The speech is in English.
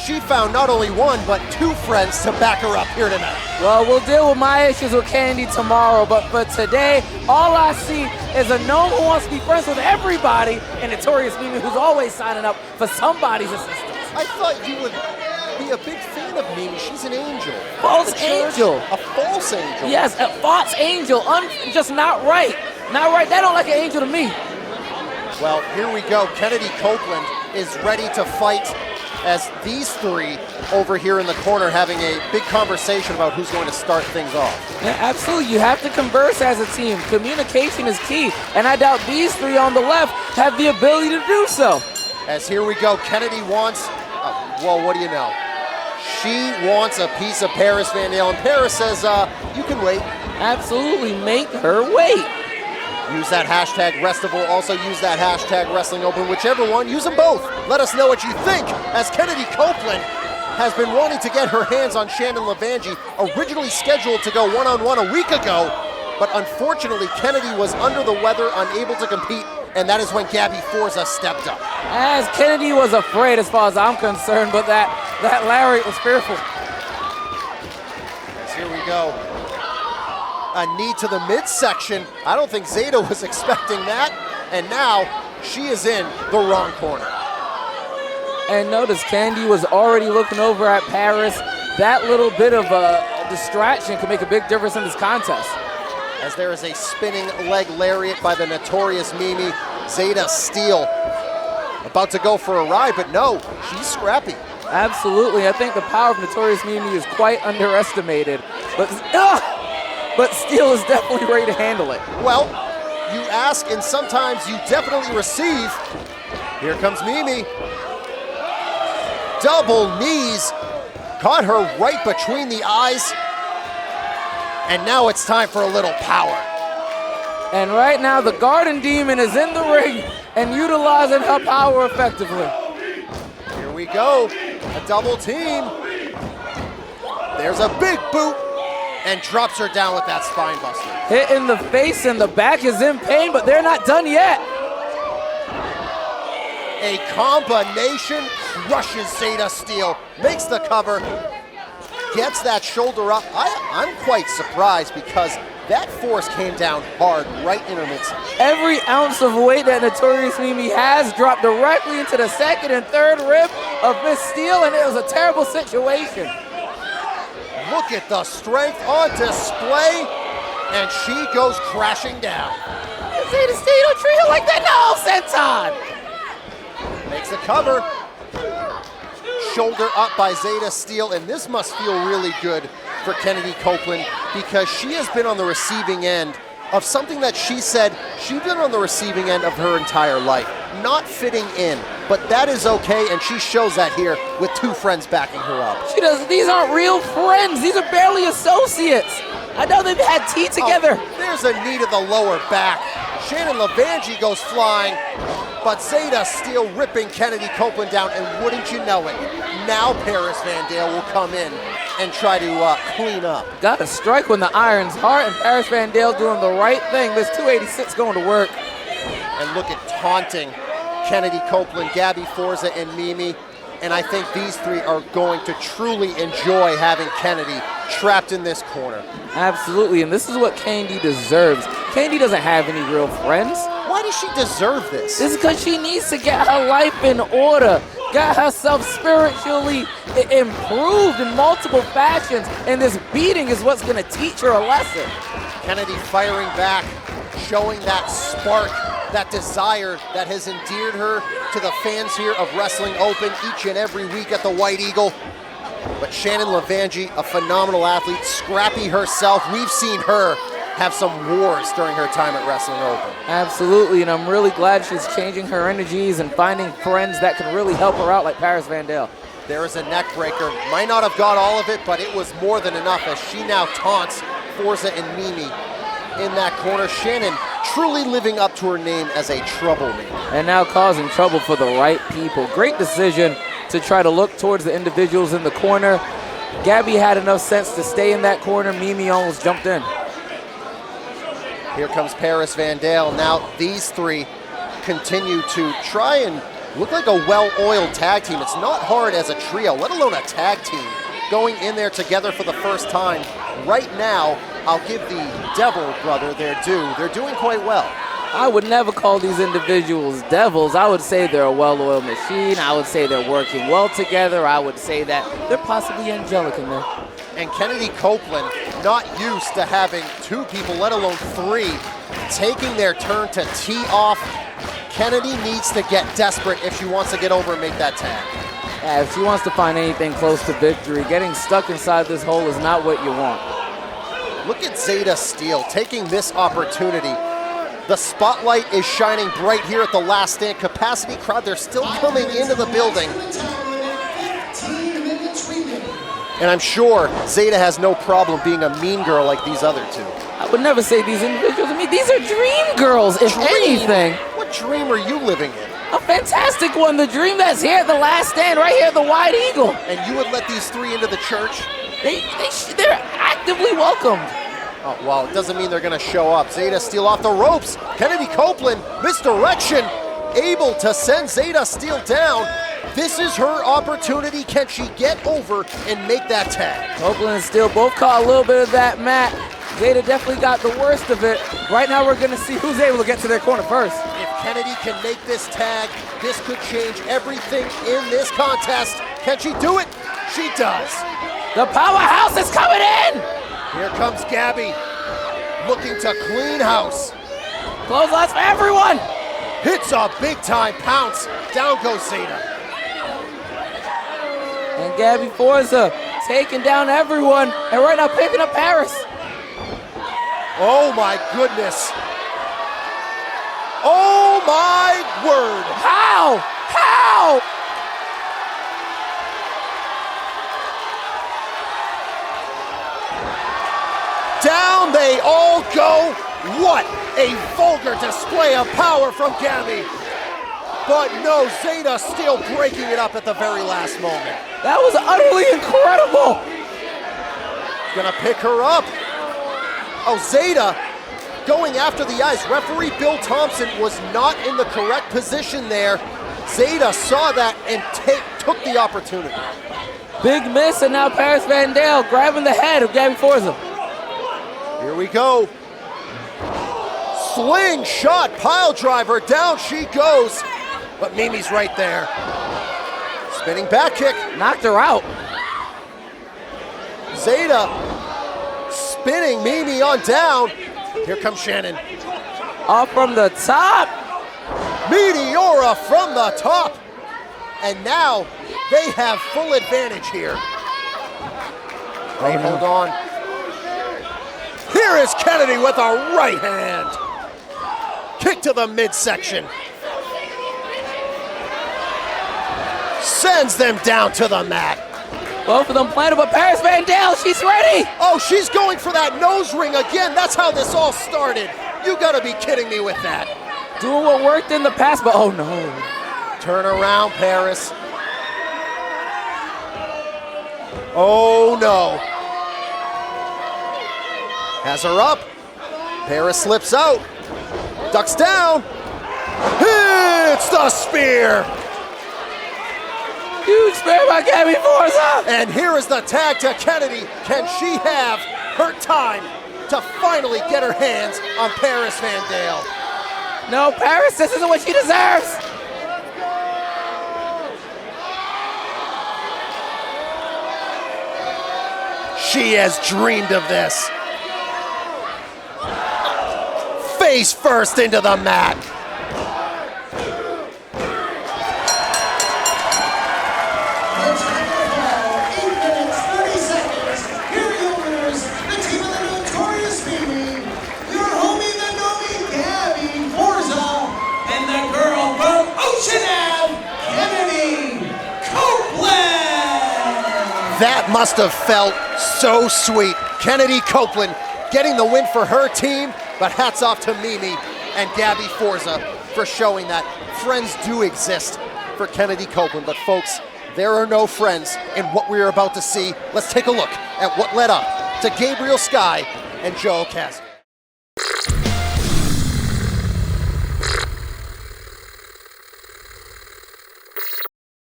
she found not only one, but two friends to back her up here tonight. Well, we'll deal with my issues with Candy tomorrow, but for today, all I see is a gnome who wants to be friends with everybody, and Notorious Mimi who's always signing up for somebody's assistance. I thought you would be a big fan of Mimi. She's an angel. False angel. A false angel. Yes, a false angel. Just not right. Not right. That don't like an angel to me. Well, here we go. Kennedy Copeland is ready to fight as these three over here in the corner having a big conversation about who's going to start things off. Yeah, absolutely. You have to converse as a team. Communication is key, and I doubt these three on the left have the ability to do so. As here we go, Kennedy wants, well, what do you know? She wants a piece of Paris Van Dale, and Paris says, you can wait. Absolutely, make her wait. Use that hashtag Restival, also use that hashtag Wrestling Open, whichever one, use them both. Let us know what you think, as Kennedy Copeland has been wanting to get her hands on Shannon LeVangie, originally scheduled to go one-on-one a week ago, but unfortunately Kennedy was under the weather, unable to compete, and that is when Gabby Forza stepped up. As Kennedy was afraid as far as I'm concerned, but that lariat was fearful. As here we go. A knee to the midsection. I don't think Zeta was expecting that. And now she is in the wrong corner. And notice Candy was already looking over at Paris. That little bit of a distraction could make a big difference in this contest. As there is a spinning leg lariat by the Notorious Mimi. Zeta Steele about to go for a ride, but no, she's scrappy. Absolutely. I think the power of Notorious Mimi is quite underestimated. But Steele is definitely ready to handle it. Well, you ask and sometimes you definitely receive. Here comes Mimi. Double knees. Caught her right between the eyes. And now it's time for a little power. And right now the Garden Demon is in the ring and utilizing her power effectively. Here we go. A double team. There's a big boot. And drops her down with that spine buster. Hit in the face and the back is in pain, but they're not done yet. A combination crushes Zeta Steele, makes the cover, gets that shoulder up. I'm quite surprised because that force came down hard right in her midsection. Every ounce of weight that Notorious Mimi has dropped directly into the second and third rib of Miss Steele, and it was a terrible situation. Look at the strength on display, and she goes crashing down. Zeta Steele, don't treat her like that. No, Senton. Makes the cover. Shoulder up by Zeta Steele, and this must feel really good for Kennedy Copeland because she has been on the receiving end of something that she said she'd been on the receiving end of her entire life. Not fitting in, but that is okay, and she shows that here with two friends backing her up. She does. These aren't real friends. These are barely associates. I know they've had tea together. Oh, there's a knee to the lower back. Shannon LeVangie goes flying, but Zeta Steele ripping Kennedy Copeland down, and wouldn't you know it, now Paris Van Dale will come in and try to clean up. Got to strike when the iron's hard, and Paris Van Dale doing the right thing. This 286 going to work. And look at taunting Kennedy Copeland, Gabby Forza, and Mimi. And I think these three are going to truly enjoy having Kennedy trapped in this corner. Absolutely, and this is what Candy deserves. Candy doesn't have any real friends. Why does she deserve this? This is because she needs to get her life in order, get herself spiritually improved in multiple fashions, and this beating is what's going to teach her a lesson. Kennedy firing back, showing that spark, that desire that has endeared her to the fans here of Wrestling Open each and every week at the White Eagle. But Shannon LeVangie, a phenomenal athlete, scrappy herself. We've seen her have some wars during her time at Wrestling Open. Absolutely, and I'm really glad she's changing her energies and finding friends that can really help her out like Paris Van Dale. There is a neck breaker. Might not have got all of it, but it was more than enough as she now taunts Forza and Mimi in that corner. Shannon truly living up to her name as a troublemaker. And now causing trouble for the right people. Great decision to try to look towards the individuals in the corner. Gabby had enough sense to stay in that corner. Mimi almost jumped in. Here comes Paris Van Dale. Now these three continue to try and Look like a well-oiled tag team. It's not hard as a trio, let alone a tag team, going in there together for the first time. Right now, I'll give the Devil brother their due. They're doing quite well. I would never call these individuals devils. I would say they're a well-oiled machine. I would say they're working well together. I would say that they're possibly angelic in there. And Kennedy Copeland, not used to having two people, let alone three, taking their turn to tee off. Kennedy needs to get desperate if she wants to get over and make that tag. Yeah, if she wants to find anything close to victory, getting stuck inside this hole is not what you want. Look at Zeta Steel taking this opportunity. The spotlight is shining bright here at the Last Stand. Capacity crowd, they're still coming into the building. And I'm sure Zeta has no problem being a mean girl like these other two. I would never say these individuals. I mean, these are dream girls, if anything. What dream are you living in? A fantastic one. The dream that's here at the Last Stand, right here at the White Eagle. And you would let these three into the church? They're actively welcomed. Oh, well, it doesn't mean they're going to show up. Zeta Steel off the ropes. Kennedy Copeland, misdirection, able to send Zeta Steel down. This is her opportunity. Can she get over and make that tag? Copeland and Steel both caught a little bit of that mat. Zeta definitely got the worst of it. Right now we're going to see who's able to get to their corner first. If Kennedy can make this tag, this could change everything in this contest. Can she do it? She does. The powerhouse is coming in. Here comes Gabby, looking to clean house. Clotheslines for everyone. Hits a big-time pounce. Down goes Zeta. And Gabby Forza taking down everyone, and right now picking up Paris. Oh my goodness. Oh my word. How? How? Down they all go. What a vulgar display of power from Gabby. But no, Zeta still breaking it up at the very last moment. That was utterly incredible. Gonna pick her up. Oh, Zeta going after the ice. Referee Bill Thompson was not in the correct position there. Zeta saw that and took the opportunity. Big miss, and now Paris Van Dale grabbing the head of Gabby Forza. Here we go. Slingshot pile driver, down she goes. But Mimi's right there. Spinning back kick. Knocked her out. Zeta spinning Mimi on down. Here comes Shannon. Off from the top. Meteora from the top. And now they have full advantage here. Wait, hold on. Here is Kennedy with a right hand. Kick to the midsection. Sends them down to the mat. Both of them planted, but Paris Van Dale, she's ready. Oh, she's going for that nose ring again. That's how this all started. You gotta be kidding me with that. Doing what worked in the past, but oh no. Turn around, Paris. Oh no. Has her up. Paris slips out. Ducks down. Hits the spear. Huge spear by Gabby Forza. And here is the tag to Kennedy. Can she have her time to finally get her hands on Paris Van Dale? No, Paris, this isn't what she deserves. She has dreamed of this. Face first into the mat. That must have felt so sweet. Kennedy Copeland getting the win for her team, but hats off to Mimi and Gabby Forza for showing that friends do exist for Kennedy Copeland. But folks, there are no friends in what we are about to see. Let's take a look at what led up to Gabriel Sky and Joe Cass.